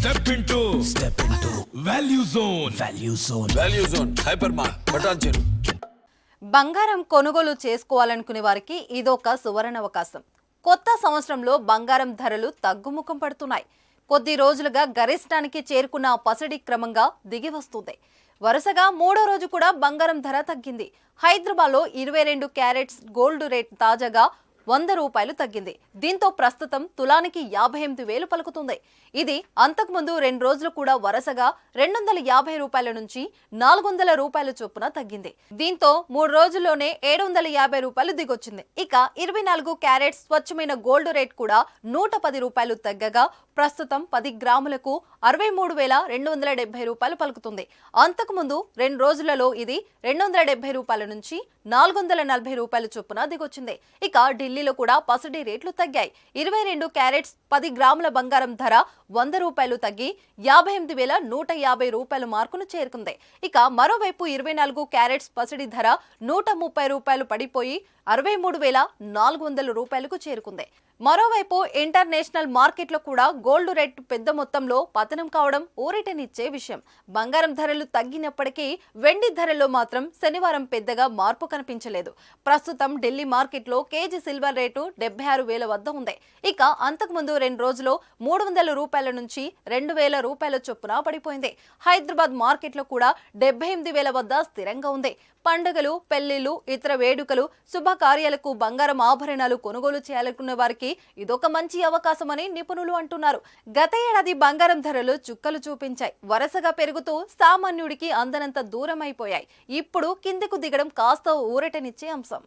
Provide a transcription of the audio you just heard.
Step into Value Zone. Value Zone Hypermart Patancheru. బంగారం కొనుగోలు చేసుకోవాలనుకునే వారికి ఇదొక సువర్ణ అవకాశం. కొత్త సంవత్సరంలో బంగారం ధరలు తగ్గుముఖం పడుతున్నాయి. కొద్ది రోజులుగా గరిష్టానికి చేరుకున్న పసిడి క్రమంగా దిగి వస్తుంది. వరుసగా మూడో రోజు కూడా బంగారం ధర తగ్గింది. హైదరాబాద్లో 22 క్యారెట్స్ గోల్డ్ రేట్ తాజాగా 100 రూపాయలు తగ్గింది. దీంతో ప్రస్తుతం తులానికి 58,000 పలుకుతుంది. ఇది అంతకుముందు 2 రోజులు కూడా వరుసగా 250 రూపాయల నుంచి 400 రూపాయల చొప్పున తగ్గింది. దీంతో 3 రోజుల్లోనే 750 రూపాయలు దిగొచ్చింది. ఇక 24 క్యారెట్స్ స్వచ్ఛమైన గోల్డ్ రేట్ కూడా 110 రూపాయలు తగ్గగా ప్రస్తుతం 10 గ్రాములకు 63,270 రూపాయలు పలుకుతుంది. అంతకుముందు 2 రోజులలో ఇది 270 రూపాయల నుంచి 440 రూపాయల చొప్పున దిగొచ్చింది. ఇక ఢిల్లీలో కూడా పసిడి రేట్లు తగ్గాయి. 22 క్యారెట్స్ 10 గ్రాముల బంగారం ధర 100 రూపాయలు తగ్గి 58,150 రూపాయల మార్కును చేరుకుంది. ఇక మరోవైపు 24 క్యారెట్స్ పసిడి ధర 130 రూపాయలు పడిపోయి 63,400 రూపాయలకు చేరుకుంది. మరోవైపు ఇంటర్నేషనల్ మార్కెట్లో కూడా గోల్డ్ రేట్ పెద్ద మొత్తంలో పతనం కావడం ఊరటనిచ్చే విషయం. బంగారం ధరలు తగ్గినప్పటికీ వెండి ధరల్లో మాత్రం శనివారం పెద్దగా మార్పు కనిపించలేదు. ప్రస్తుతం ఢిల్లీ మార్కెట్లో కేజీ సిల్వర్ రేటు 76,000 వద్ద ఉంది. ఇక అంతకుముందు 2 రోజుల్లో 300 రూపాయల నుంచి 2,000 రూపాయల చొప్పున పడిపోయింది. హైదరాబాద్ మార్కెట్లో కూడా 78,000 వద్ద స్థిరంగా ఉంది. పండుగలు, పెళ్లిళ్లు, ఇతర వేడుకలు, శుభకార్యాలకు బంగారం ఆభరణాలు కొనుగోలు చేయాలనుకునే వారికి ఇదొక మంచి అవకాశమని నిపుణులు అంటున్నారు. గత ఏడాది బంగారం ధరలు చుక్కలు చూపించాయి. వరుసగా పెరుగుతూ సామాన్యుడికి అందనంత దూరం అయిపోయాయి. ఇప్పుడు కిందకు దిగడం కాస్త ఊరటనిచ్చే అంశం.